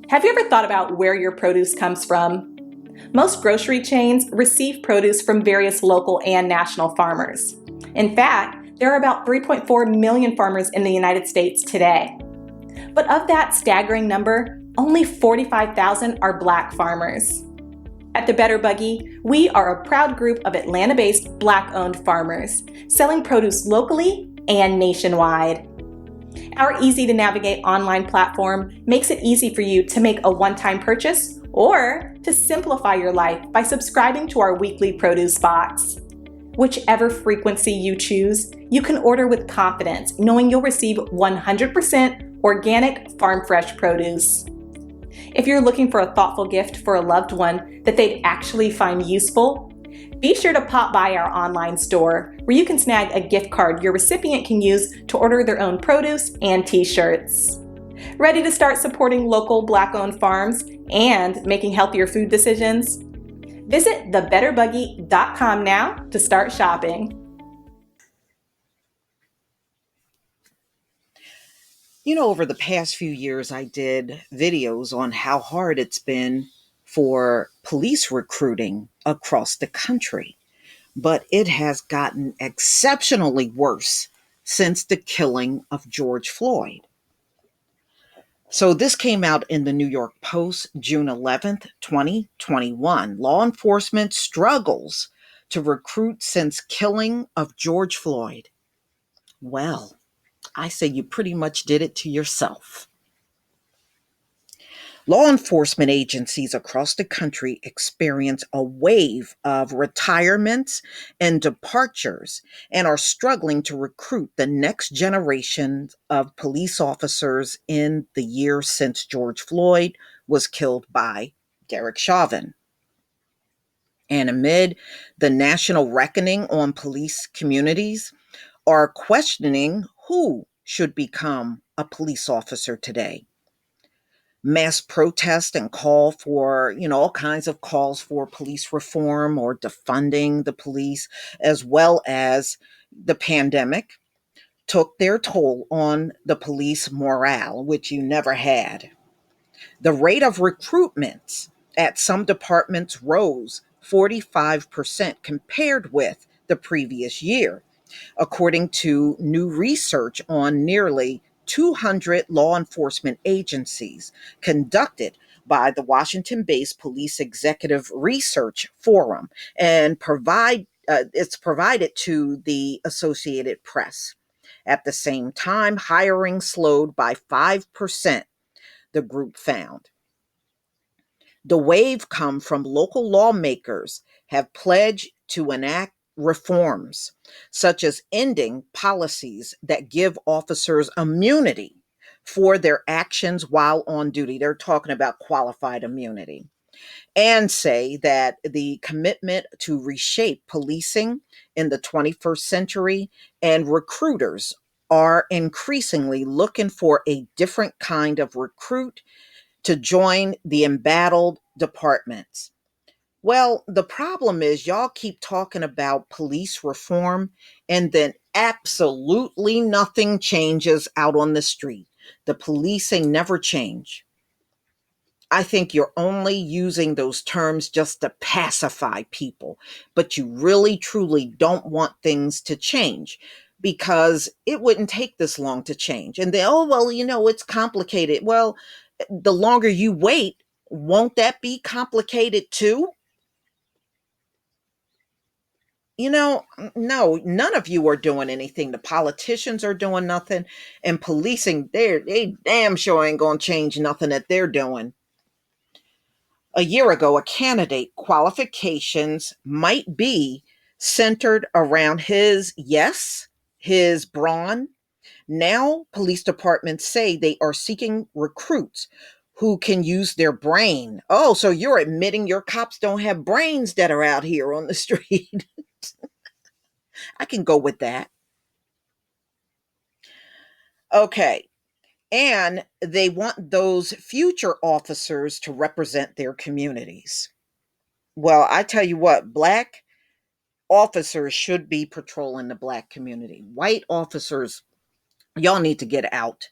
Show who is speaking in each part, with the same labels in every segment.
Speaker 1: Have you ever thought about where your produce comes from? Most grocery chains receive produce from various local and national farmers. In fact, there are about 3.4 million farmers in the United States today. But of that staggering number, only 45,000 are Black farmers. At the Better Buggy, we are a proud group of Atlanta-based Black-owned farmers, selling produce locally and nationwide. Our easy-to-navigate online platform makes it easy for you to make a one-time purchase or to simplify your life by subscribing to our weekly produce box. Whichever frequency you choose, you can order with confidence, knowing you'll receive 100% organic farm-fresh produce. If you're looking for a thoughtful gift for a loved one that they'd actually find useful, be sure to pop by our online store where you can snag a gift card your recipient can use to order their own produce and t-shirts. Ready to start supporting local Black-owned farms and making healthier food decisions? Visit thebetterbuggy.com now to start shopping.
Speaker 2: Over the past few years, I did videos on how hard it's been for police recruiting across the country, but it has gotten exceptionally worse since the killing of George Floyd. So this came out in the New York Post, June 11th, 2021. Law enforcement struggles to recruit since killing of George Floyd. Well, I say you pretty much did it to yourself. Law enforcement agencies across the country experience a wave of retirements and departures and are struggling to recruit the next generation of police officers in the year since George Floyd was killed by Derek Chauvin. And amid the national reckoning on police communities are questioning who should become a police officer today. Mass protest and call for, all kinds of calls for police reform or defunding the police, as well as the pandemic, took their toll on the police morale, which you never had. The rate of recruitment at some departments rose 45% compared with the previous year, according to new research on nearly 200 law enforcement agencies conducted by the Washington-based Police Executive Research Forum and it's provided to the Associated Press. At the same time, hiring slowed by 5%, the group found. The wave come from local lawmakers have pledged to enact reforms, such as ending policies that give officers immunity for their actions while on duty. They're talking about qualified immunity. And say that the commitment to reshape policing in the 21st century and recruiters are increasingly looking for a different kind of recruit to join the embattled departments. Well, the problem is y'all keep talking about police reform and then absolutely nothing changes out on the street. The policing never change. I think you're only using those terms just to pacify people, but you really truly don't want things to change because it wouldn't take this long to change. And then, oh, well, it's complicated. Well, the longer you wait, won't that be complicated too? No, none of you are doing anything. The politicians are doing nothing, and policing, they damn sure ain't gonna change nothing that they're doing. A year ago, a candidate qualifications might be centered around his brawn. Now, police departments say they are seeking recruits who can use their brain. Oh, so you're admitting your cops don't have brains that are out here on the street. I can go with that. Okay. And they want those future officers to represent their communities. Well, I tell you what, Black officers should be patrolling the Black community. White officers, y'all need to get out.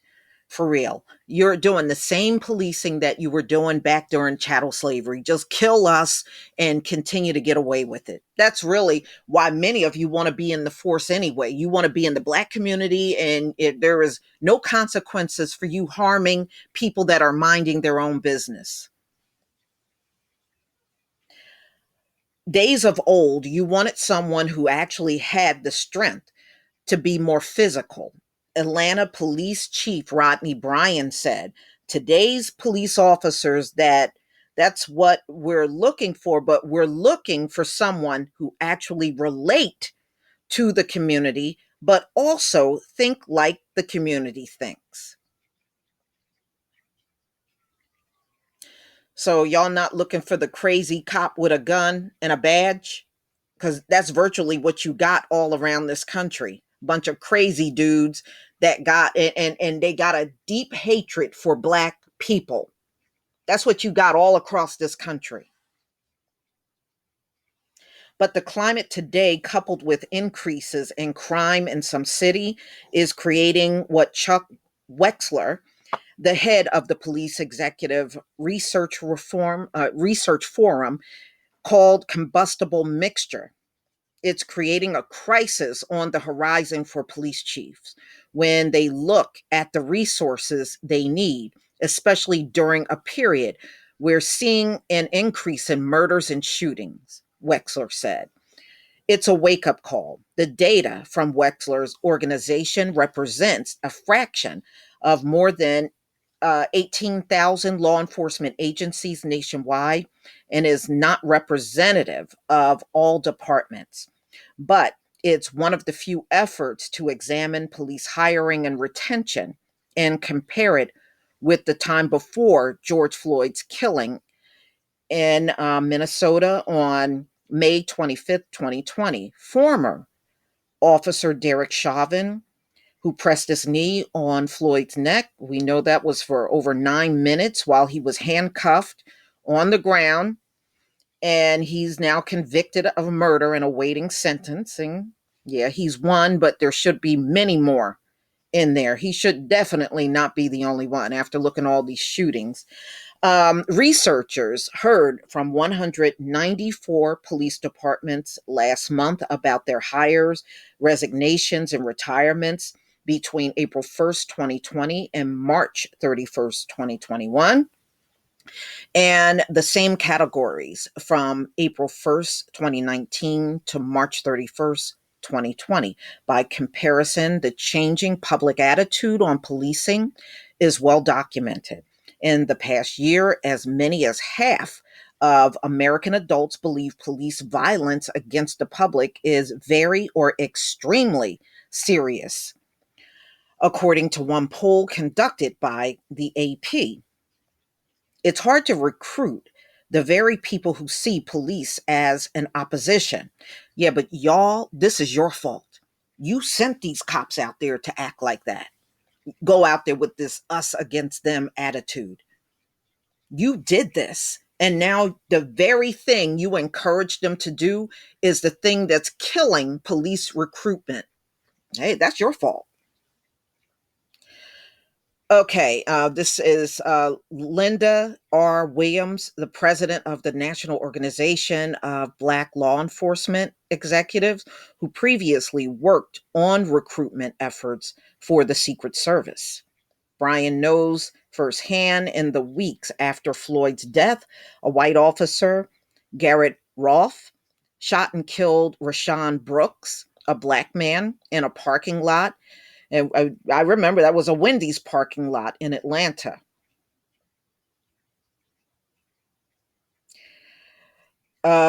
Speaker 2: For real. You're doing the same policing that you were doing back during chattel slavery. Just kill us and continue to get away with it. That's really why many of you want to be in the force anyway. You want to be in the Black community, and there is no consequences for you harming people that are minding their own business. Days of old, you wanted someone who actually had the strength to be more physical. Atlanta Police Chief Rodney Bryan said, "Today's police officers that's what we're looking for, but we're looking for someone who actually relate to the community, but also think like the community thinks." So y'all not looking for the crazy cop with a gun and a badge? Because that's virtually what you got all around this country. Bunch of crazy dudes that got and they got a deep hatred for Black people. That's what you got all across this country. But the climate today, coupled with increases in crime in some city, is creating what Chuck Wexler, the head of the Police Executive Research Forum, called combustible mixture. It's creating a crisis on the horizon for police chiefs when they look at the resources they need, especially during a period we're seeing an increase in murders and shootings, Wexler said. It's a wake up call. The data from Wexler's organization represents a fraction of more than 18,000 law enforcement agencies nationwide and is not representative of all departments. But it's one of the few efforts to examine police hiring and retention and compare it with the time before George Floyd's killing in Minnesota on May 25th, 2020. Former Officer Derek Chauvin, who pressed his knee on Floyd's neck, we know that was for over 9 minutes while he was handcuffed on the ground, and he's now convicted of murder and awaiting sentencing. Yeah, he's one, but there should be many more in there. He should definitely not be the only one after looking at all these shootings. Researchers heard from 194 police departments last month about their hires, resignations, and retirements between April 1st, 2020 and March 31st, 2021. And the same categories from April 1st, 2019 to March 31st, 2020. By comparison, the changing public attitude on policing is well documented. In the past year, as many as half of American adults believe police violence against the public is very or extremely serious, according to one poll conducted by the AP. It's hard to recruit the very people who see police as an opposition. Yeah, but y'all, this is your fault. You sent these cops out there to act like that. Go out there with this us against them attitude. You did this. And now the very thing you encouraged them to do is the thing that's killing police recruitment. Hey, that's your fault. Okay, this is Linda R. Williams, the president of the National Organization of Black Law Enforcement Executives, who previously worked on recruitment efforts for the Secret Service. Brian knows firsthand in the weeks after Floyd's death, a white officer, Garrett Rolfe, shot and killed Rashawn Brooks, a black man, in a parking lot. And I remember that was a Wendy's parking lot in Atlanta.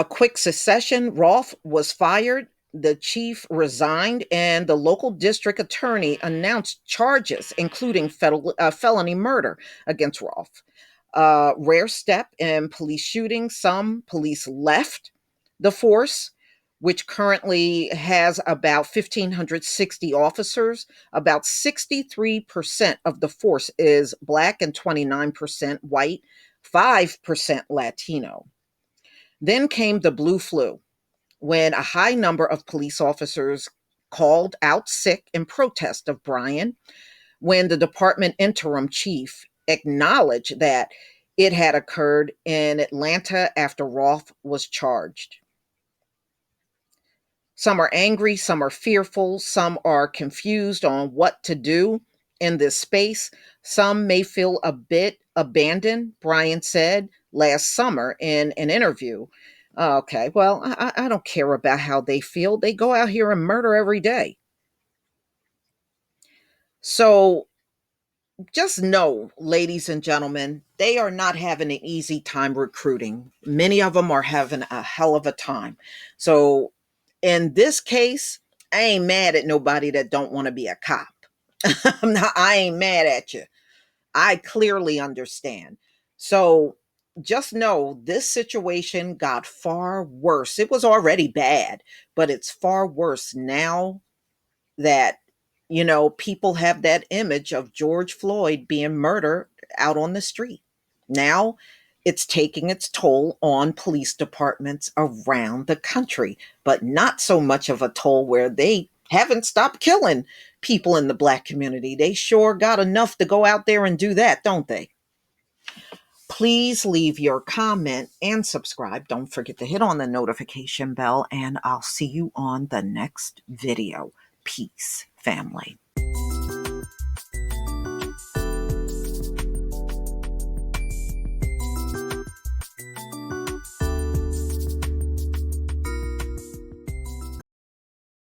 Speaker 2: Quick succession, Rolfe was fired, the chief resigned, and the local district attorney announced charges, including felony murder against Rolfe. Rare step in police shootings. Some police left the force, which currently has about 1,560 officers. About 63% of the force is Black and 29% white, 5% Latino. Then came the blue flu, when a high number of police officers called out sick in protest of Bryan, when the department interim chief acknowledged that it had occurred in Atlanta after Roth was charged. Some are angry, some are fearful, some are confused on what to do in this space. Some may feel a bit abandoned, Brian said last summer in an interview. Okay, well, I don't care about how they feel. They go out here and murder every day. So just know, ladies and gentlemen, they are not having an easy time recruiting. Many of them are having a hell of a time. So in this case, I ain't mad at nobody that don't want to be a cop. I ain't mad at you. I clearly understand. So just know this situation got far worse. It was already bad, but it's far worse now that, people have that image of George Floyd being murdered out on the street. Now it's taking its toll on police departments around the country, but not so much of a toll where they haven't stopped killing people in the Black community. They sure got enough to go out there and do that, don't they? Please leave your comment and subscribe. Don't forget to hit on the notification bell, and I'll see you on the next video. Peace, family.